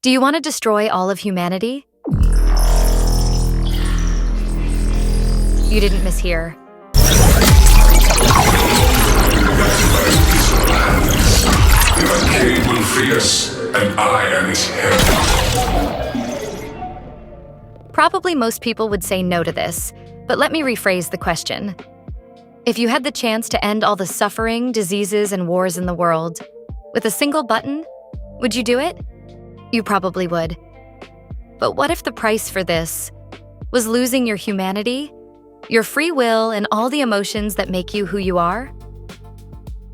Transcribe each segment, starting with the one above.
Do you want to destroy all of humanity? You didn't mishear. Arcane will free us, and I am its head. Probably most people would say no to this, but let me rephrase the question. If you had the chance to end all the suffering, diseases, and wars in the world, with a single button, would you do it? You probably would. But what if the price for this was losing your humanity, your free will, and all the emotions that make you who you are?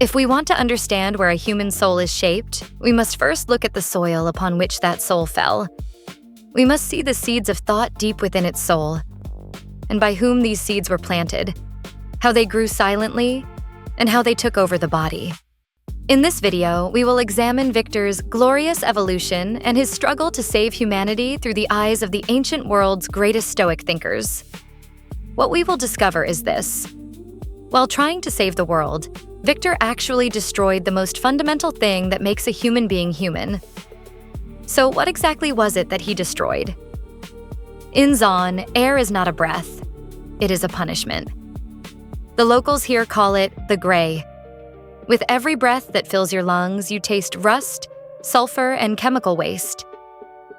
If we want to understand where a human soul is shaped, we must first look at the soil upon which that soul fell. We must see the seeds of thought deep within its soul, and by whom these seeds were planted, how they grew silently, and how they took over the body. In this video, we will examine Viktor's glorious evolution and his struggle to save humanity through the eyes of the ancient world's greatest Stoic thinkers. What we will discover is this. While trying to save the world, Viktor actually destroyed the most fundamental thing that makes a human being human. So what exactly was it that he destroyed? In Zaun, air is not a breath. It is a punishment. The locals here call it the gray. With every breath that fills your lungs, you taste rust, sulfur, and chemical waste.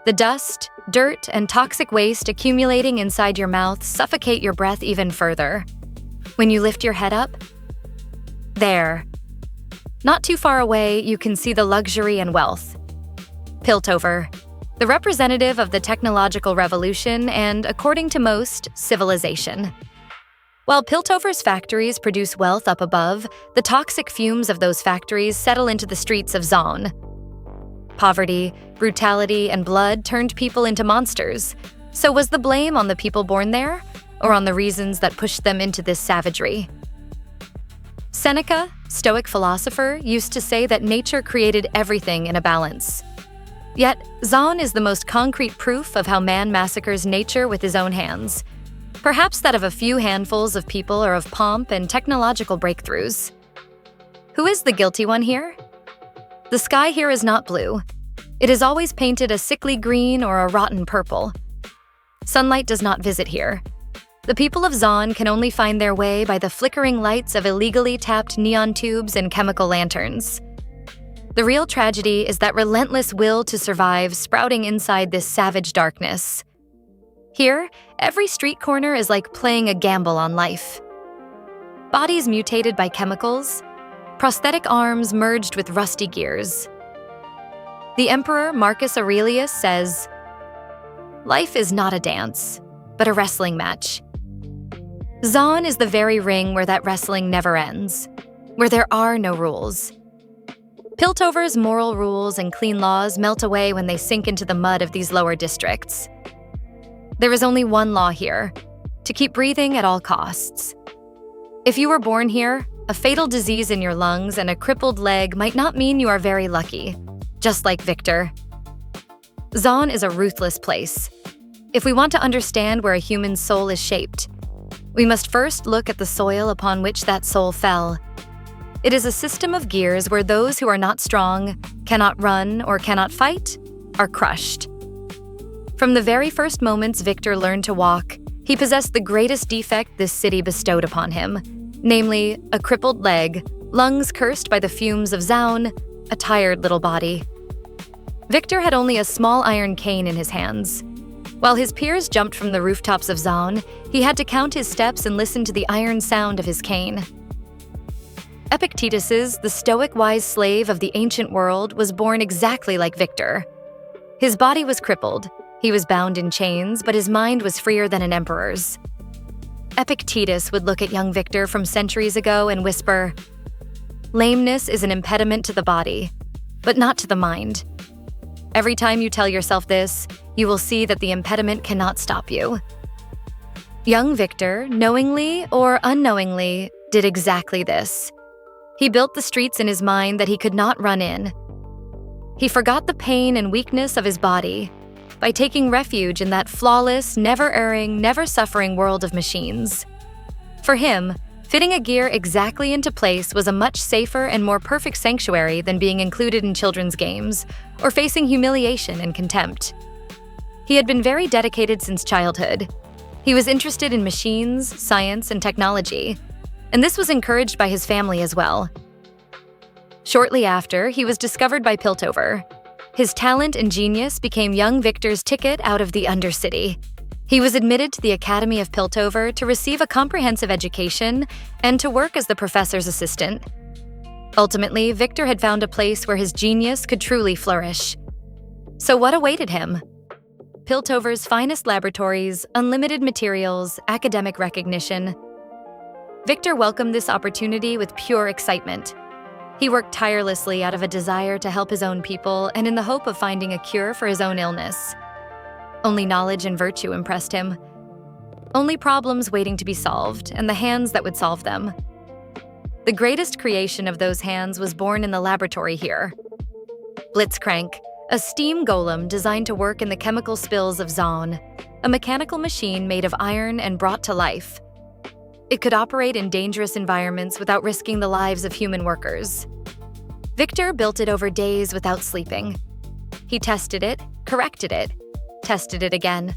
The dust, dirt, and toxic waste accumulating inside your mouth suffocate your breath even further. When you lift your head up, there. Not too far away, you can see the luxury and wealth. Piltover, the representative of the technological revolution and, according to most, civilization. While Piltover's factories produce wealth up above, the toxic fumes of those factories settle into the streets of Zaun. Poverty, brutality, and blood turned people into monsters. So was the blame on the people born there, or on the reasons that pushed them into this savagery? Seneca, Stoic philosopher, used to say that nature created everything in a balance. Yet, Zaun is the most concrete proof of how man massacres nature with his own hands. Perhaps that of a few handfuls of people or of pomp and technological breakthroughs. Who is the guilty one here? The sky here is not blue. It is always painted a sickly green or a rotten purple. Sunlight does not visit here. The people of Zaun can only find their way by the flickering lights of illegally tapped neon tubes and chemical lanterns. The real tragedy is that relentless will to survive sprouting inside this savage darkness. Here, every street corner is like playing a gamble on life. Bodies mutated by chemicals, prosthetic arms merged with rusty gears. The Emperor Marcus Aurelius says, "Life is not a dance, but a wrestling match." Zaun is the very ring where that wrestling never ends, where there are no rules. Piltover's moral rules and clean laws melt away when they sink into the mud of these lower districts. There is only one law here, to keep breathing at all costs. If you were born here, a fatal disease in your lungs and a crippled leg might not mean you are very lucky, just like Viktor. Zaun is a ruthless place. If we want to understand where a human soul is shaped, we must first look at the soil upon which that soul fell. It is a system of gears where those who are not strong, cannot run, or cannot fight, are crushed. From the very first moments Viktor learned to walk, he possessed the greatest defect this city bestowed upon him, namely, a crippled leg, lungs cursed by the fumes of Zaun, a tired little body. Viktor had only a small iron cane in his hands. While his peers jumped from the rooftops of Zaun, he had to count his steps and listen to the iron sound of his cane. Epictetus, the Stoic wise slave of the ancient world, was born exactly like Viktor. His body was crippled, he was bound in chains, but his mind was freer than an emperor's. Epictetus would look at young Viktor from centuries ago and whisper, "Lameness is an impediment to the body, but not to the mind." Every time you tell yourself this, you will see that the impediment cannot stop you. Young Viktor, knowingly or unknowingly, did exactly this. He built the streets in his mind that he could not run in. He forgot the pain and weakness of his body by taking refuge in that flawless, never-erring, never-suffering world of machines. For him, Fitting a gear exactly into place was a much safer and more perfect sanctuary than being included in children's games or facing humiliation and contempt. He had been very dedicated since childhood. He was interested in machines, science, and technology, and this was encouraged by his family as well. Shortly after, he was discovered by Piltover. His talent and genius became young Viktor's ticket out of the Undercity. He was admitted to the Academy of Piltover to receive a comprehensive education and to work as the professor's assistant. Ultimately, Viktor had found a place where his genius could truly flourish. So what awaited him? Piltover's finest laboratories, unlimited materials, academic recognition. Viktor welcomed this opportunity with pure excitement. He worked tirelessly out of a desire to help his own people and in the hope of finding a cure for his own illness. Only knowledge and virtue impressed him. Only problems waiting to be solved, and the hands that would solve them. The greatest creation of those hands was born in the laboratory here. Blitzcrank, a steam golem designed to work in the chemical spills of Zaun, a mechanical machine made of iron and brought to life. It could operate in dangerous environments without risking the lives of human workers. Viktor built it over days without sleeping. He tested it, corrected it, tested it again.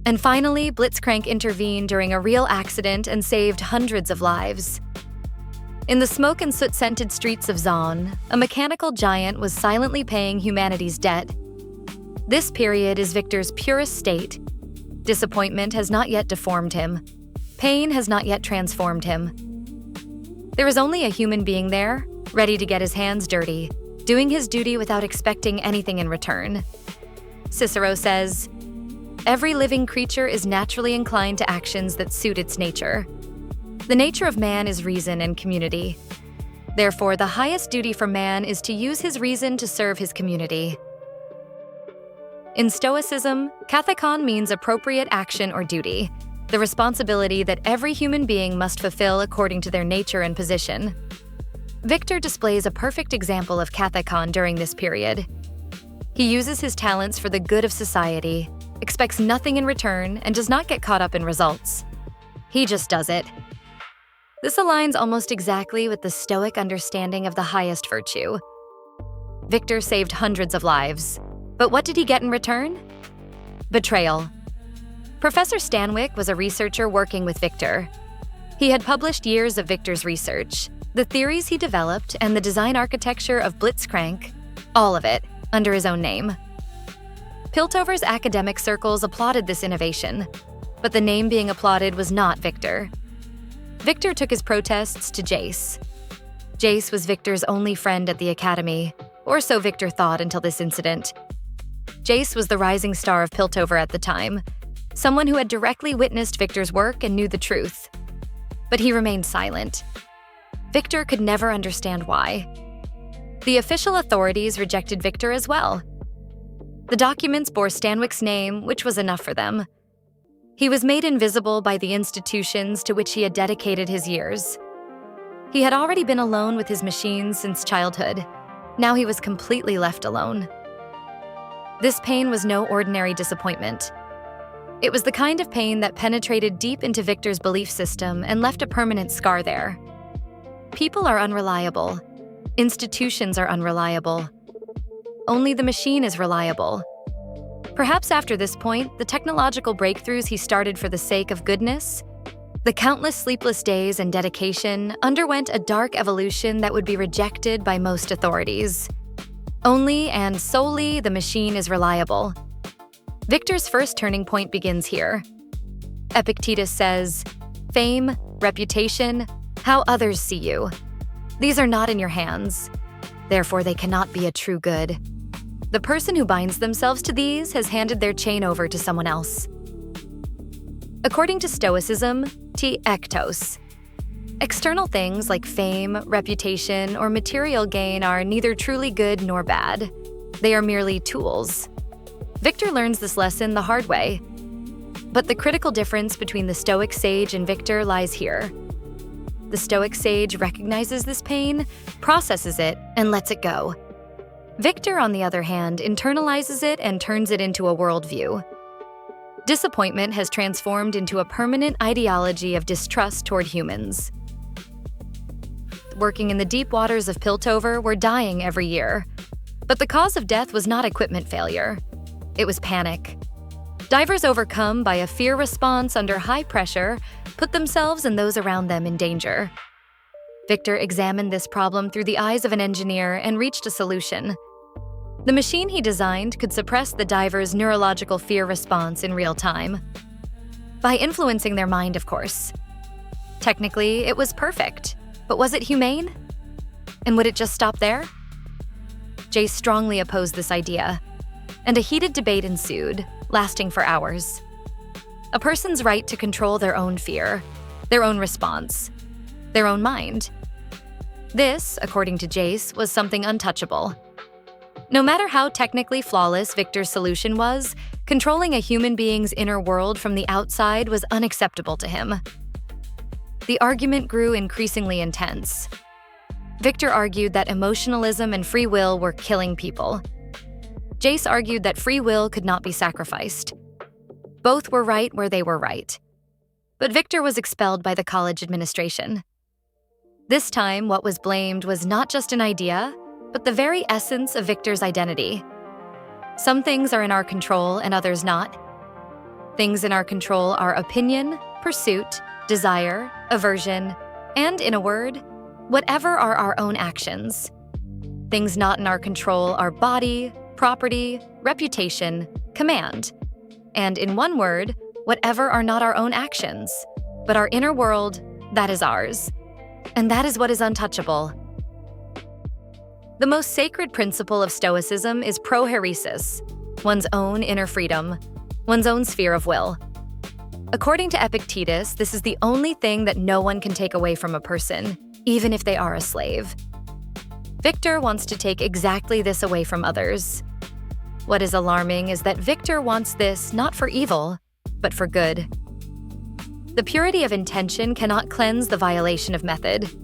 And finally, Blitzcrank intervened during a real accident and saved hundreds of lives. In the smoke and soot-scented streets of Zaun, a mechanical giant was silently paying humanity's debt. This period is Viktor's purest state. Disappointment has not yet deformed him. Pain has not yet transformed him. There is only a human being there, ready to get his hands dirty, doing his duty without expecting anything in return. Cicero says, "Every living creature is naturally inclined to actions that suit its nature. The nature of man is reason and community. Therefore, the highest duty for man is to use his reason to serve his community." In Stoicism, Kathêkon means appropriate action or duty, the responsibility that every human being must fulfill according to their nature and position. Viktor displays a perfect example of Kathêkon during this period. He uses his talents for the good of society, expects nothing in return, and does not get caught up in results. He just does it. This aligns almost exactly with the Stoic understanding of the highest virtue. Viktor saved hundreds of lives, but what did he get in return? Betrayal. Professor Stanwyck was a researcher working with Viktor. He had published years of Viktor's research, the theories he developed, and the design architecture of Blitzcrank, all of it, under his own name. Piltover's academic circles applauded this innovation, but the name being applauded was not Viktor. Viktor took his protests to Jace. Jace was Viktor's only friend at the Academy, or so Viktor thought until this incident. Jace was the rising star of Piltover at the time, someone who had directly witnessed Viktor's work and knew the truth. But he remained silent. Viktor could never understand why. The official authorities rejected Viktor as well. The documents bore Stanwyck's name, which was enough for them. He was made invisible by the institutions to which he had dedicated his years. He had already been alone with his machines since childhood. Now he was completely left alone. This pain was no ordinary disappointment. It was the kind of pain that penetrated deep into Viktor's belief system and left a permanent scar there. People are unreliable. Institutions are unreliable. Only the machine is reliable. Perhaps after this point, the technological breakthroughs he started for the sake of goodness, the countless sleepless days and dedication, underwent a dark evolution that would be rejected by most authorities. Only and solely the machine is reliable. Viktor's first turning point begins here. Epictetus says, "Fame, reputation, how others see you. These are not in your hands. Therefore, they cannot be a true good. The person who binds themselves to these has handed their chain over to someone else." According to Stoicism, ti ektos. External things like fame, reputation, or material gain are neither truly good nor bad. They are merely tools. Viktor learns this lesson the hard way. But the critical difference between the Stoic sage and Viktor lies here. The Stoic sage recognizes this pain, processes it, and lets it go. Viktor, on the other hand, internalizes it and turns it into a worldview. Disappointment has transformed into a permanent ideology of distrust toward humans. Working in the deep waters of Piltover were dying every year. But the cause of death was not equipment failure. It was panic. Divers overcome by a fear response under high pressure put themselves and those around them in danger. Viktor examined this problem through the eyes of an engineer and reached a solution. The machine he designed could suppress the divers' neurological fear response in real time. By influencing their mind, of course. Technically, it was perfect. But was it humane? And would it just stop there? Jace strongly opposed this idea, and a heated debate ensued, lasting for hours. A person's right to control their own fear, their own response, their own mind. This, according to Jace, was something untouchable. No matter how technically flawless Viktor's solution was, controlling a human being's inner world from the outside was unacceptable to him. The argument grew increasingly intense. Viktor argued that emotionalism and free will were killing people. Jace argued that free will could not be sacrificed. Both were right where they were right. But Viktor was expelled by the college administration. This time, what was blamed was not just an idea, but the very essence of Viktor's identity. Some things are in our control and others not. Things in our control are opinion, pursuit, desire, aversion, and, in a word, whatever are our own actions. Things not in our control are body, property, reputation, command. And in one word, whatever are not our own actions, but our inner world, that is ours. And that is what is untouchable. The most sacred principle of Stoicism is Prohairesis, one's own inner freedom, one's own sphere of will. According to Epictetus, this is the only thing that no one can take away from a person, even if they are a slave. Viktor wants to take exactly this away from others. What is alarming is that Viktor wants this not for evil, but for good. The purity of intention cannot cleanse the violation of method.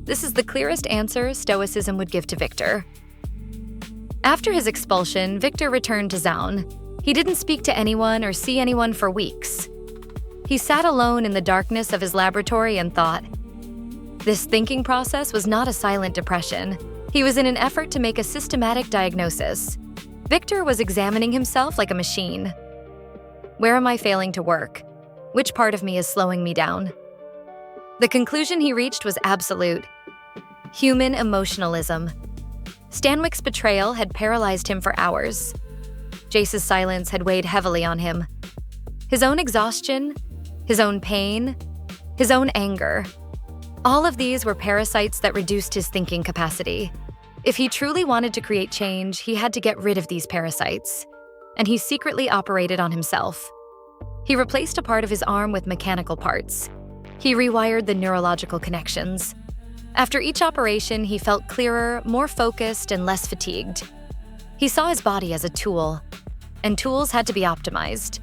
This is the clearest answer Stoicism would give to Viktor. After his expulsion, Viktor returned to Zaun. He didn't speak to anyone or see anyone for weeks. He sat alone in the darkness of his laboratory and thought. This thinking process was not a silent depression. He was in an effort to make a systematic diagnosis. Viktor was examining himself like a machine. Where am I failing to work? Which part of me is slowing me down? The conclusion he reached was absolute. Human emotionalism. Stanwyk's betrayal had paralyzed him for hours. Jace's silence had weighed heavily on him. His own exhaustion, his own pain, his own anger. All of these were parasites that reduced his thinking capacity. If he truly wanted to create change, he had to get rid of these parasites. And he secretly operated on himself. He replaced a part of his arm with mechanical parts. He rewired the neurological connections. After each operation, he felt clearer, more focused, and less fatigued. He saw his body as a tool, and tools had to be optimized.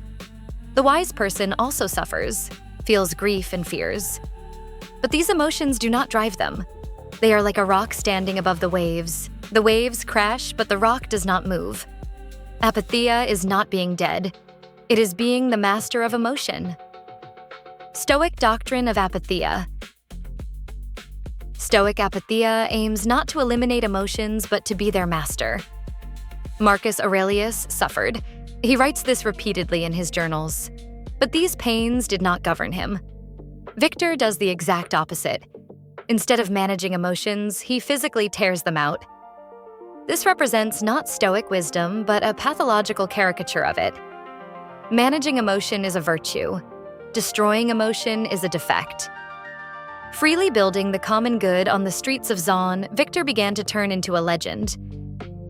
The wise person also suffers, feels grief and fears. But these emotions do not drive them. They are like a rock standing above the waves. The waves crash, but the rock does not move. Apatheia is not being dead. It is being the master of emotion. Stoic doctrine of Apatheia. Stoic Apatheia aims not to eliminate emotions, but to be their master. Marcus Aurelius suffered. He writes this repeatedly in his journals. But these pains did not govern him. Viktor does the exact opposite. Instead of managing emotions, he physically tears them out. This represents not Stoic wisdom, but a pathological caricature of it. Managing emotion is a virtue. Destroying emotion is a defect. Freely building the common good on the streets of Zaun, Viktor began to turn into a legend.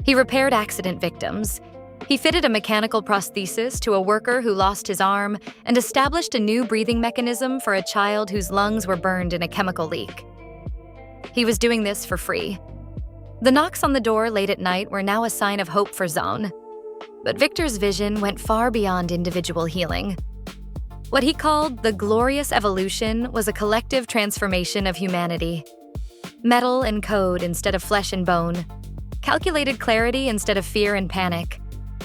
He repaired accident victims. He fitted a mechanical prosthesis to a worker who lost his arm and established a new breathing mechanism for a child whose lungs were burned in a chemical leak. He was doing this for free. The knocks on the door late at night were now a sign of hope for Zaun. But Viktor's vision went far beyond individual healing. What he called the glorious evolution was a collective transformation of humanity. Metal and code instead of flesh and bone. Calculated clarity instead of fear and panic.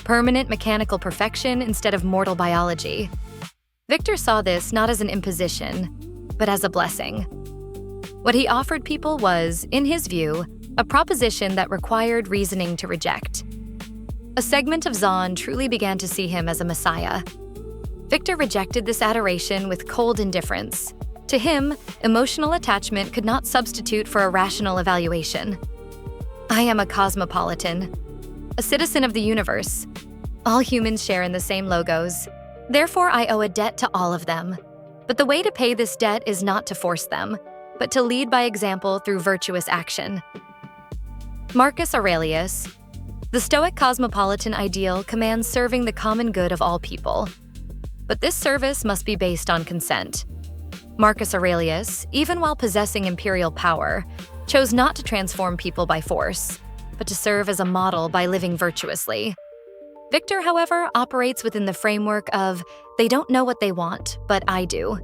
permanent mechanical perfection instead of mortal biology. Viktor saw this not as an imposition, but as a blessing. What he offered people was, in his view, a proposition that required reasoning to reject. A segment of Zaun truly began to see him as a messiah. Viktor rejected this adoration with cold indifference. To him, emotional attachment could not substitute for a rational evaluation. I am a cosmopolitan, a citizen of the universe. All humans share in the same logos. Therefore, I owe a debt to all of them. But the way to pay this debt is not to force them, but to lead by example through virtuous action. Marcus Aurelius. The Stoic cosmopolitan ideal commands serving the common good of all people. But this service must be based on consent. Marcus Aurelius, even while possessing imperial power, chose not to transform people by force, but to serve as a model by living virtuously. Viktor, however, operates within the framework of, they don't know what they want, but I do.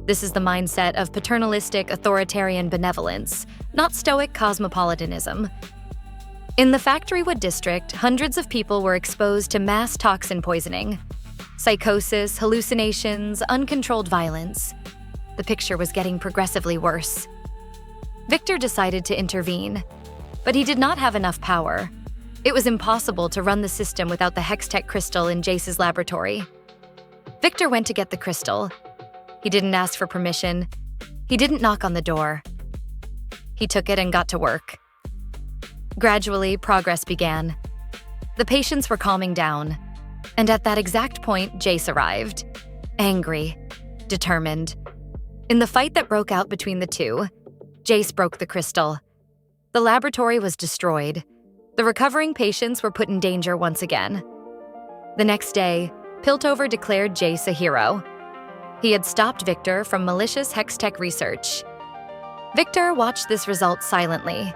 This is the mindset of paternalistic authoritarian benevolence, not Stoic cosmopolitanism. In the Factory Wood district, hundreds of people were exposed to mass toxin poisoning. Psychosis, hallucinations, uncontrolled violence. The picture was getting progressively worse. Viktor decided to intervene, but he did not have enough power. It was impossible to run the system without the Hextech crystal in Jace's laboratory. Viktor went to get the crystal. He didn't ask for permission. He didn't knock on the door. He took it and got to work. Gradually, progress began. The patients were calming down, and at that exact point, Jace arrived. Angry, determined. In the fight that broke out between the two, Jace broke the crystal. The laboratory was destroyed. The recovering patients were put in danger once again. The next day, Piltover declared Jace a hero. He had stopped Viktor from malicious Hextech research. Viktor watched this result silently,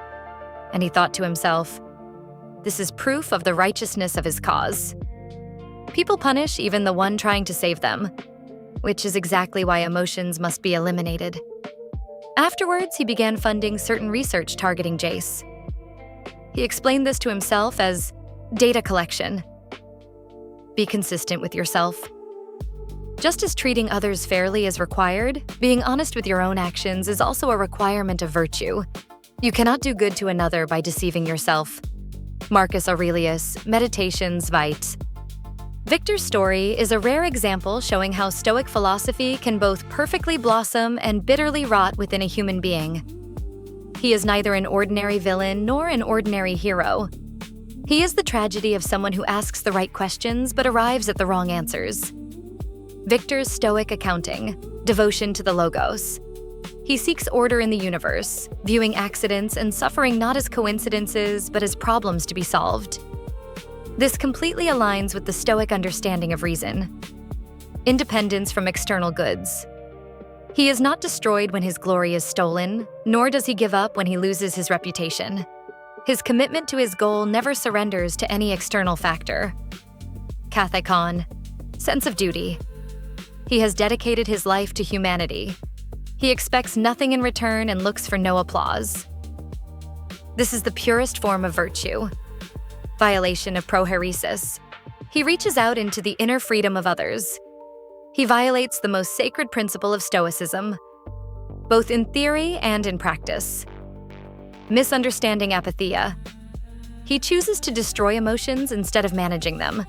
and he thought to himself, this is proof of the righteousness of his cause. People punish even the one trying to save them, which is exactly why emotions must be eliminated. Afterwards, he began funding certain research targeting Jace. He explained this to himself as data collection. Be consistent with yourself. Just as treating others fairly is required, being honest with your own actions is also a requirement of virtue. You cannot do good to another by deceiving yourself. Marcus Aurelius, Meditations Vitae. Viktor's story is a rare example showing how Stoic philosophy can both perfectly blossom and bitterly rot within a human being. He is neither an ordinary villain nor an ordinary hero. He is the tragedy of someone who asks the right questions but arrives at the wrong answers. Viktor's Stoic accounting, devotion to the logos. He seeks order in the universe, viewing accidents and suffering not as coincidences but as problems to be solved. This completely aligns with the Stoic understanding of reason. Independence from external goods. He is not destroyed when his glory is stolen, nor does he give up when he loses his reputation. His commitment to his goal never surrenders to any external factor. Kathêkon, sense of duty. He has dedicated his life to humanity. He expects nothing in return and looks for no applause. This is the purest form of virtue. Violation of Prohairesis. He reaches out into the inner freedom of others. He violates the most sacred principle of Stoicism, both in theory and in practice. Misunderstanding Apatheia. He chooses to destroy emotions instead of managing them.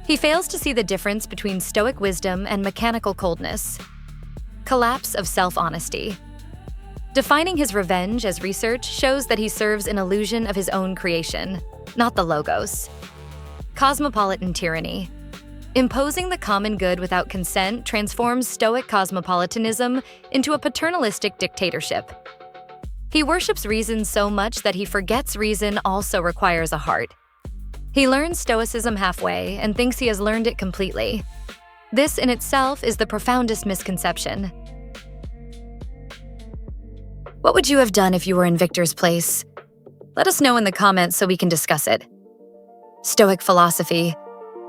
He fails to see the difference between Stoic wisdom and mechanical coldness. Collapse of self-honesty. Defining his revenge as research shows that he serves an illusion of his own creation, not the logos. Cosmopolitan tyranny. Imposing the common good without consent transforms Stoic cosmopolitanism into a paternalistic dictatorship. He worships reason so much that he forgets reason also requires a heart. He learns Stoicism halfway and thinks he has learned it completely. This in itself is the profoundest misconception. What would you have done if you were in Viktor's place? Let us know in the comments so we can discuss it. Stoic philosophy.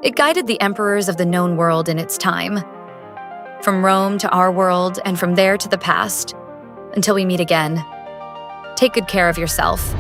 It guided the emperors of the known world in its time. From Rome to our world, and from there to the past. Until we meet again. Take good care of yourself.